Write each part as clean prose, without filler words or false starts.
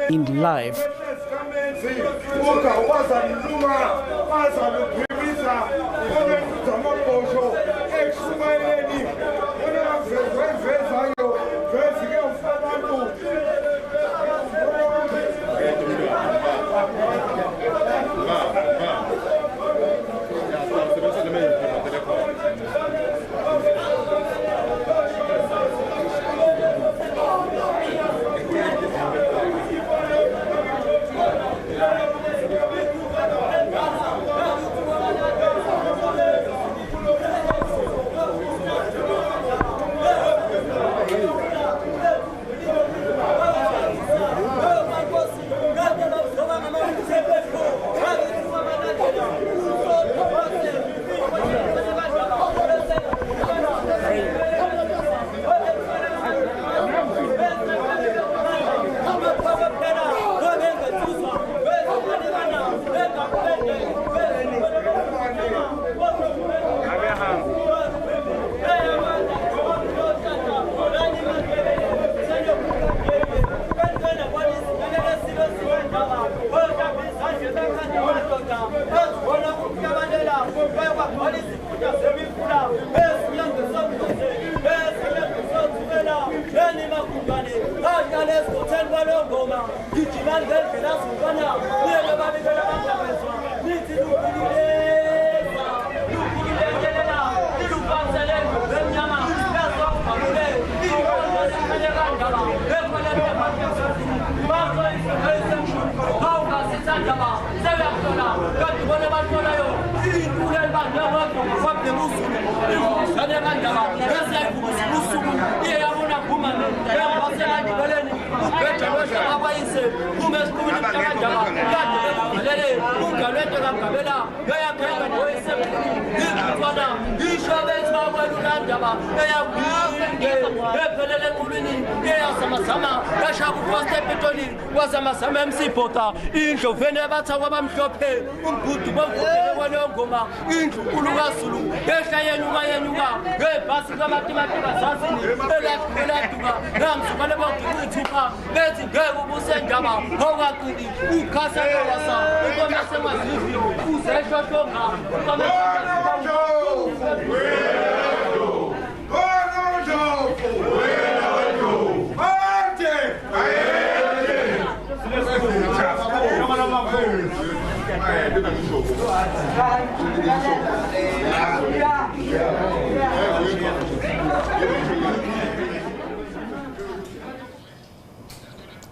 in life.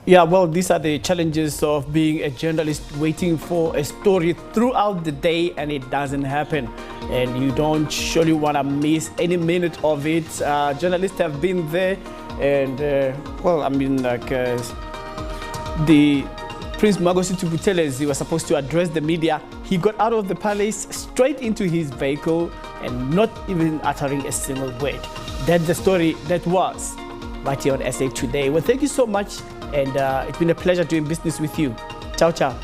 Yeah, well, these are the challenges of being a journalist, waiting for a story throughout the day and it doesn't happen. And you don't surely want to miss any minute of it. Journalists have been there and, well, I mean, like the Prince Majesty Tuputeles, he was supposed to address the media. He got out of the palace straight into his vehicle and not even uttering a single word. That's the story that was right here on SA Today. Well, thank you so much. And it's been a pleasure doing business with you. Ciao, ciao.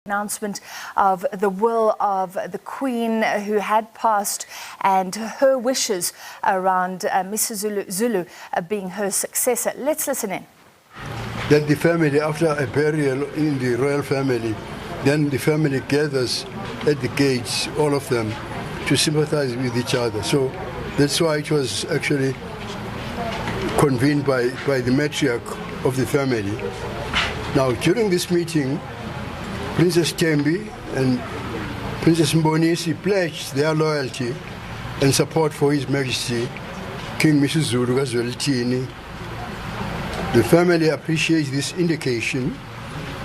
Announcement of the will of the Queen who had passed and her wishes around Mrs. Zulu being her successor. Let's listen in. That the family, after a burial in the royal family, then the family gathers at the gates, all of them, to sympathize with each other. So that's why it was actually convened by the matriarch of the family. Now, during this meeting, Princess Tembi and Princess Mbonisi pledged their loyalty and support for His Majesty, King Mrs. KwaZulu-Natal. The family appreciates this indication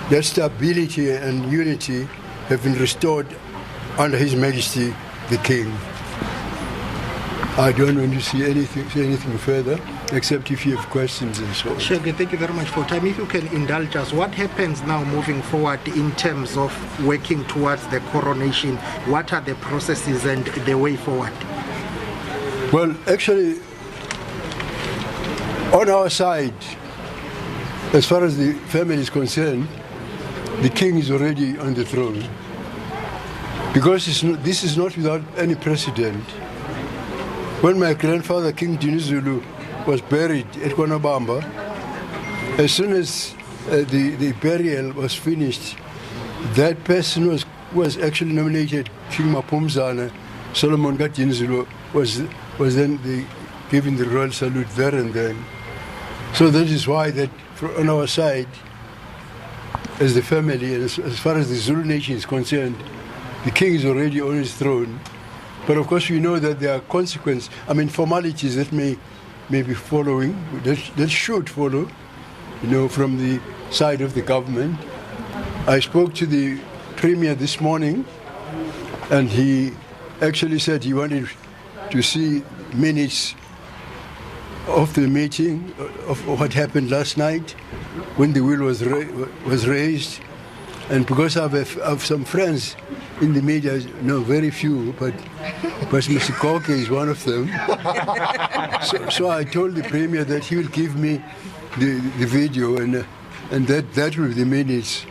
that stability and unity have been restored under His Majesty the King. I don't want to say anything further, except if you have questions and so on. Shege, thank you very much for your time. If you can indulge us, what happens now moving forward in terms of working towards the coronation? What are the processes and the way forward? Well, actually, on our side, as far as the family is concerned, the king is already on the throne. Because this is not without any precedent. When my grandfather, King Zulu, was buried at Kwanabamba, as soon as the burial was finished, that person was actually nominated King Mapumzana. Solomon Zulu was then given the royal salute there and then. So that is why that on our side, as the family, and as far as the Zulu nation is concerned, the king is already on his throne. But of course we know that there are consequences, formalities that may be following, that should follow, from the side of the government. I spoke to the Premier this morning, and he actually said he wanted to see minutes of the meeting, of what happened last night when the will was raised. And because I have some friends in the media, no, very few, but Mr. Koke is one of them. So I told the Premier that he will give me the video, and that will be the minutes.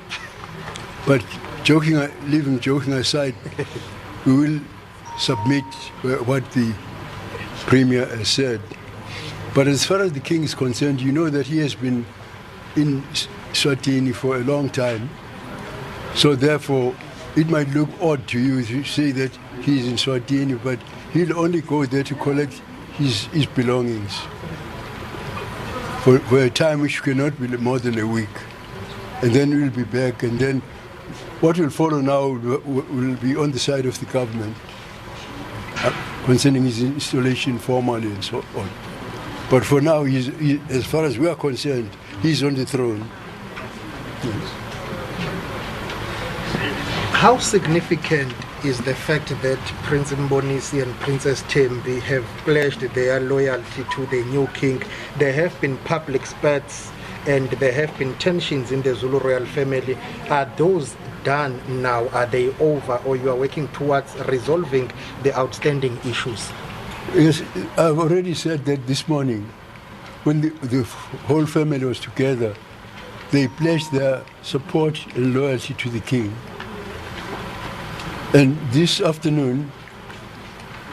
But leaving joking aside, we will submit what the Premier has said. But as far as the king is concerned, you know that he has been in Swatini for a long time. So therefore, it might look odd to you to say that he's in Swatini, but he'll only go there to collect his belongings for a time which cannot be more than a week. And then we'll be back, and then what will follow now will be on the side of the government concerning his installation formally and so on. But for now, as far as we are concerned, he's on the throne. Yes. How significant is the fact that Prince Mbonisi and Princess Thembi have pledged their loyalty to the new king? There have been public spats and there have been tensions in the Zulu royal family. Are those done now? Are they over, or you are working towards resolving the outstanding issues? Yes, I've already said that this morning, when the whole family was together, they pledged their support and loyalty to the king. And this afternoon,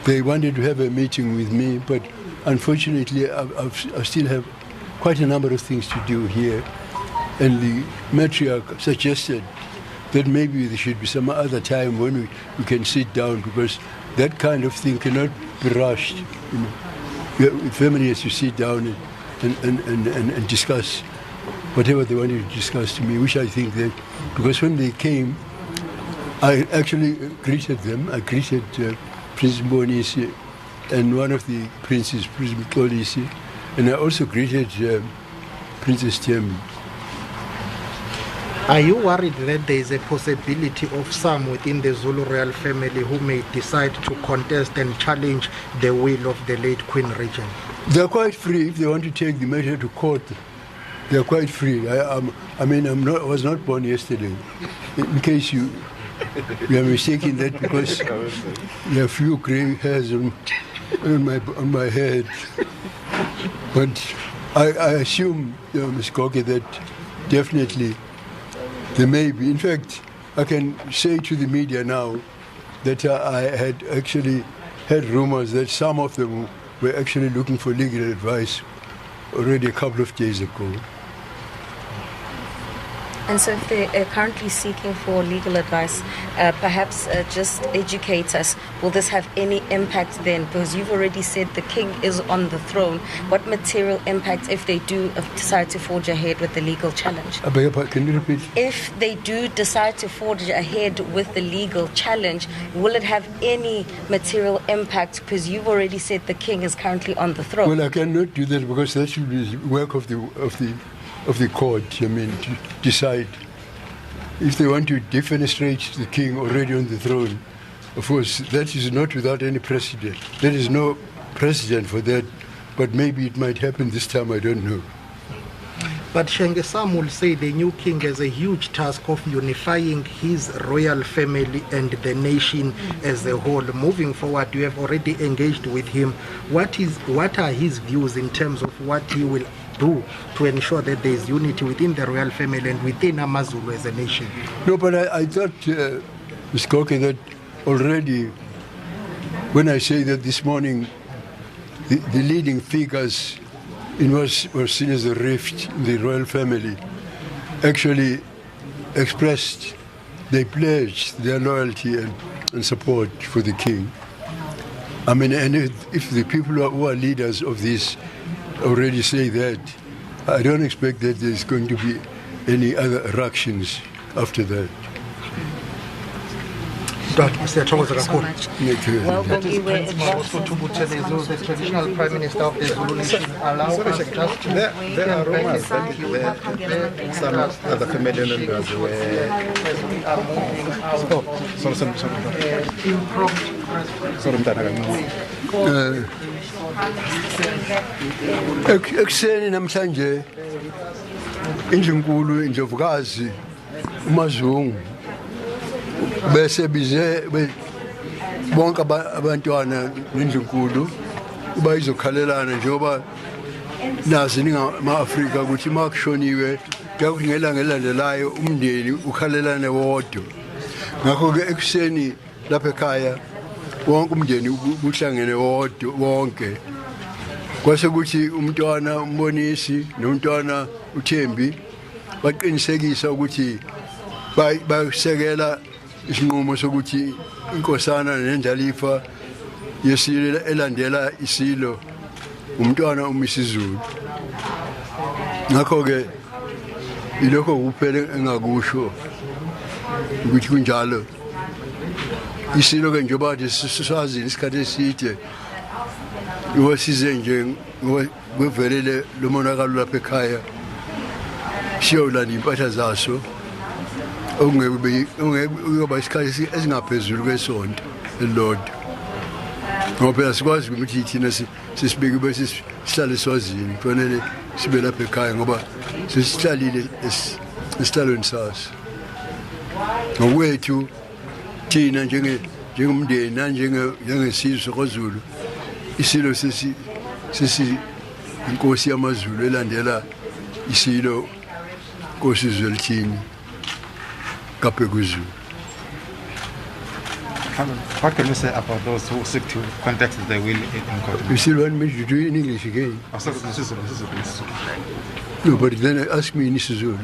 they wanted to have a meeting with me, but unfortunately, I still have quite a number of things to do here. And the matriarch suggested that maybe there should be some other time when we can sit down, because that kind of thing cannot be rushed. The family has to sit down and discuss whatever they wanted to discuss to me, which I think that, because when they came, I actually greeted them. I greeted Prince Mbonisi and one of the princes, Prince Mtolisi, and I also greeted Princess Thembi. Are you worried that there is a possibility of some within the Zulu royal family who may decide to contest and challenge the will of the late Queen Regent? They are quite free. If they want to take the matter to court, they are quite free. I was not born yesterday. In case you are mistaken that, because there are few grey hairs on my head. But I assume, Ms. Koke, that definitely there may be. In fact, I can say to the media now that I had actually heard rumors that some of them were actually looking for legal advice already a couple of days ago. And so if they are currently seeking for legal advice, perhaps just educate us. Will this have any impact then? Because you've already said the king is on the throne. What material impact if they do decide to forge ahead with the legal challenge? Can you repeat? If they do decide to forge ahead with the legal challenge, will it have any material impact? Because you've already said the king is currently on the throne. Well, I cannot do that because that should be the work of the court, to decide. If they want to defenestrate the king already on the throne, of course, that is not without any precedent. There is no precedent for that, but maybe it might happen this time, I don't know. But Shenge, some will say the new king has a huge task of unifying his royal family and the nation as a whole. Moving forward, you have already engaged with him. What are his views in terms of what he will do to ensure that there is unity within the royal family and within AmaZulu as a nation? No, but I thought, Ms. Koke, that already when I say that this morning the leading figures in what was seen as a rift in the royal family actually expressed, they pledged their loyalty and support for the king. I mean, and if the people who are leaders of this already say that, I don't expect that there's going to be any other reactions after that. Thank you so much. Welcome, The traditional prime minister of the Zulu nation. Allow us just to there are rumors that some other family members were. Ekuseni namhlanje injinkulu indlovukazi uMazungu bese bize bonke abantwana nendlunkulu kuba izokhalelana njengoba nazi ningama-Afrika ukuthi uma kushoniwe kuyakuthi ngelanga elandelayo umndeni ukhalelane wodwa. Ngakho-ke ekuseni lapha ekhaya wonke umndeni uhlangene wonke. Kwase kuthi umntwana uMbonisi nomntwana uThembi baqinisekisa ukuthi basekela isinqumo sokuthi inkosana nendlalifa yesilo elandela isilo umntwana uMisizulu. Ngakho-ke ilokho kuphela engakusho ukuthi kunjalo. Isilo-ke njengoba nje sisazini isikhathi eside size nje kwevelele lo monakalo lapha ekhaya siyolanda impahla zaso ungekuba isikhathi esingaphezulu kwesonto elilodwa. Ngoba phela sikwazi ukuthi thina sisibeke bese sihlale eswazini kufanele sibe lapha ekhaya ngoba sesihlalile esihlalweni saso. Ngokwethu thina njengomndeni nanjengesizwe soKwaZulu isilo sesi inkosi yamaZulu elandela isilo Nkosi Zwelithini kaphe kuZulu. What can you say about those who seek to contest the will in court? You still want me to do it in English again? No, but then ask me in isiZulu.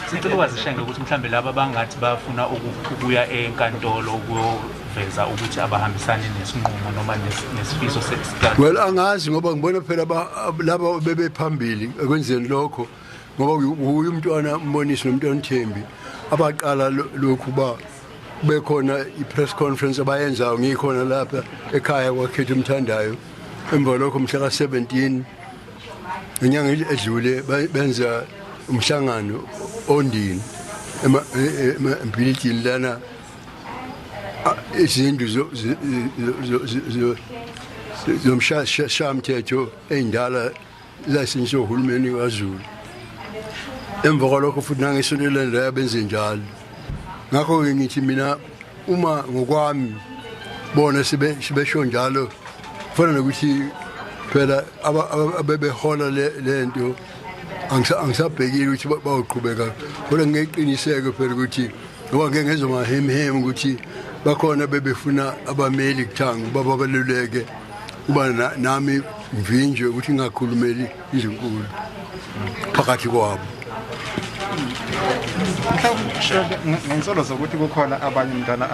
Sicela wazishenge ukuthi mhlambe laba bangathi bafuna ukuya enkantolo ukuveza ukuthi abahambisani nesinqumo noma nesifiso sesigaba. Well, angazi ngoba ngibona phela laba bebephambili ekwenzeni lokho ngoba uyu umntwana uMbonisi nomntwana uThembi abaqala lokhu ba bekhona i-press conference abayenzayo ngikhona lapha ekhaya kwaKhetho Mthandayo emva lokho mhla ka-17 ngenyanga edlule benza umhlangano ondini embilitini lana izindlu zomshayamthetho ey'ndala zayisintshe uhulumeni kaZulu. Emva kwalokho futhi nangesonto la benze njalo. Ngakho-ke ngithi mina uma ngokwami bona sibesho njalo kufanele ukuthi phela abebehola lento angisabhekile ukuthi bawuqhubeka kodwa ngeqiniseko phela ukuthi ngoba ngeke ngezomahemhem ukuthi bakhona bebefuna abameli kuthanga babaluleke kuba nami mvinjwe ukuthi ngingakhulumeli izinkulu phakathi kwabo. Ngisolo sokuthi kukhona abanye mntana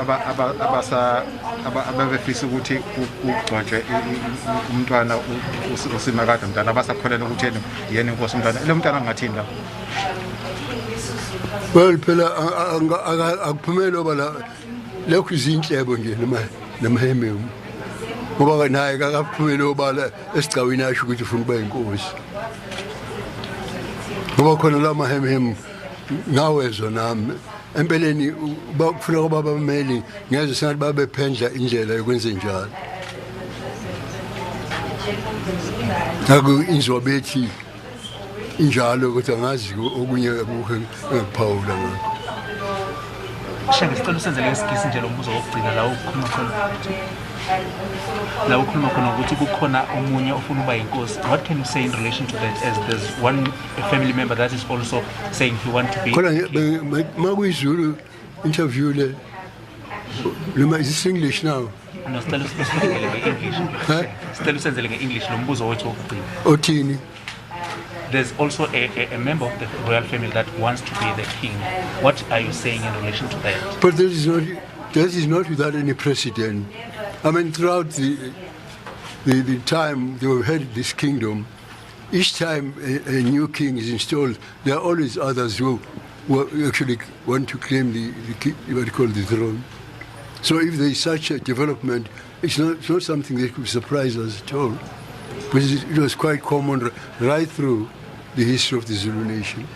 ababefisa ukuthi kugcotshwe umntwana usimakade mntana abasakholelwa ukuthi yena inkosi umntwana lo mntwana angathinda. Well phela akuphumele oba la lokhu izinhlebo nje namahememu ngoba naye akaphumele obala esigcawini asho ukuthi ufuna ukuba inkosi ngoba khona la mahememu ngawezwa nami empeleni bakufuna ukuba abameli ngeze sengathi babephendla indlela yokwenza njalo inzwa bethi injalo kodwa ngazi okunye ukuphawula ngakho Shenge sicela usenzele isigisi nje lo mbuzo wokugcina la ukhuluma khona ukuthi kukhona omunye ofuna uba inkosi. What can you say in relation to that, as there's one family member that is also saying he want to be? Makuyizulu interview le is this English now? No, sicela usenzele nge-English. Sicela usenzele nge-English lo mbuzo wethu wokugcina. Othini? There's also a member of the royal family that wants to be the king. What are you saying in relation to that? But this is not without any precedent. I mean, throughout the time they have had this kingdom, each time a new king is installed, there are always others who actually want to claim what you call the throne. So if there is such a development, it's not something that could surprise us at all. But it was quite common right through the history of the Zulu nation.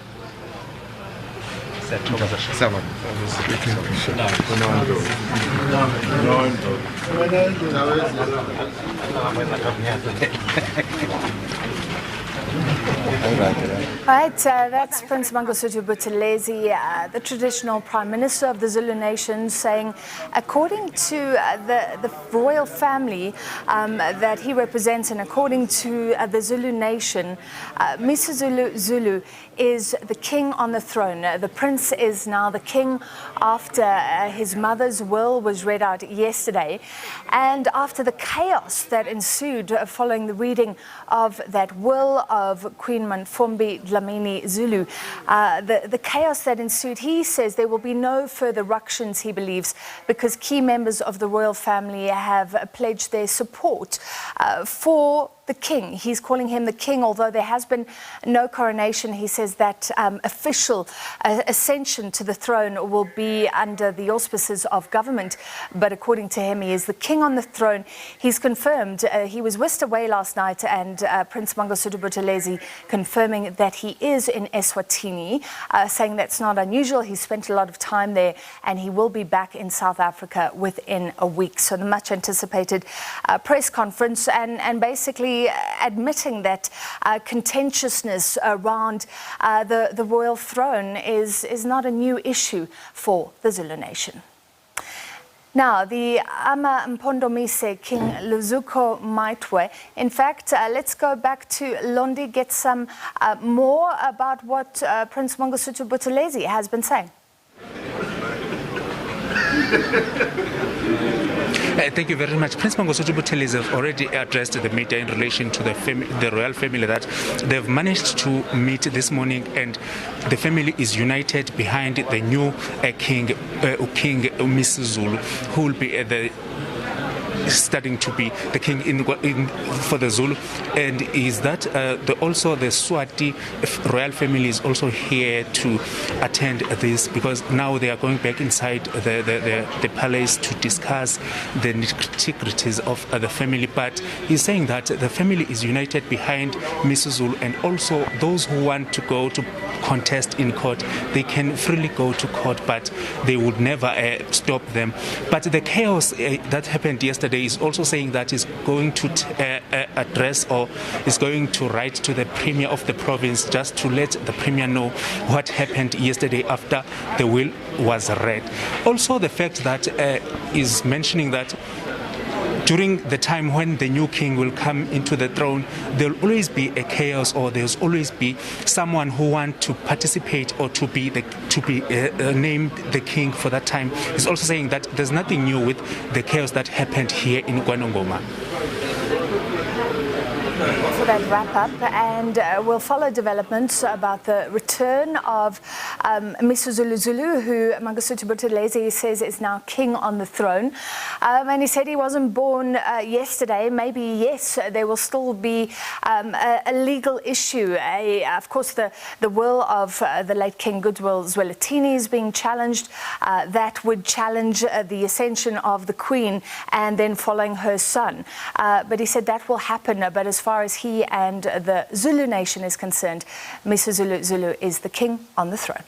Right, that's Prince Mangosuthu Buthelezi, the traditional Prime Minister of the Zulu nation, saying, according to the royal family that he represents, and according to the Zulu nation, Mr. Zulu is the king on the throne. The prince is now the king after his mother's will was read out yesterday, and after the chaos that ensued following the reading of that will of Queen Mantfombi Dlamini Zulu. The chaos that ensued, he says there will be no further ructions, he believes, because key members of the royal family have pledged their support for the king. He's calling him the king, although there has been no coronation. He says that official ascension to the throne will be under the auspices of government. But according to him, he is the king on the throne. He's confirmed, he was whisked away last night, and Prince Mangosuthu Buthelezi confirming that he is in Eswatini, saying that's not unusual. He spent a lot of time there, and he will be back in South Africa within a week. So the much anticipated press conference, and basically admitting that contentiousness around the royal throne is not a new issue for the Zulu nation. Now, the Mpondomise King Luzuko Maitwe. In fact, let's go back to Londi, get some more about what Prince Mangosuthu Buthelezi has been saying. Thank you very much. Prince Mangosuthu Buthelezi have already addressed the media in relation to the royal family, that they've managed to meet this morning, and the family is united behind the new King Mr. Zulu, who will be starting to be the king for the Zulu, and is that also the Swati royal family is also here to attend this, because now they are going back inside the palace to discuss the nitty-gritties of the family. But he's saying that the family is united behind Mr. Zulu, and also those who want to go to contest in court, they can freely go to court, but they would never stop them. But the chaos that happened yesterday is also saying that he's going to address, or is going to write to the premier of the province, just to let the premier know what happened yesterday after the will was read. Also the fact that is mentioning that during the time when the new king will come into the throne, there will always be a chaos, or there's always be someone who want to participate or to be named the king for that time. He's also saying that there's nothing new with the chaos that happened here in KwaNongoma. For that wrap up, and we'll follow developments about the return of Mr. Zulu, who Mangosuthu Buthelezi says is now king on the throne. And he said he wasn't born yesterday. Maybe, yes, there will still be a legal issue. Of course, the will of the late King Goodwill Zwelithini is being challenged. That would challenge the ascension of the Queen and then following her son. But he said that will happen. But as far as he and the Zulu nation is concerned, Mr. Zulu is the king on the throne.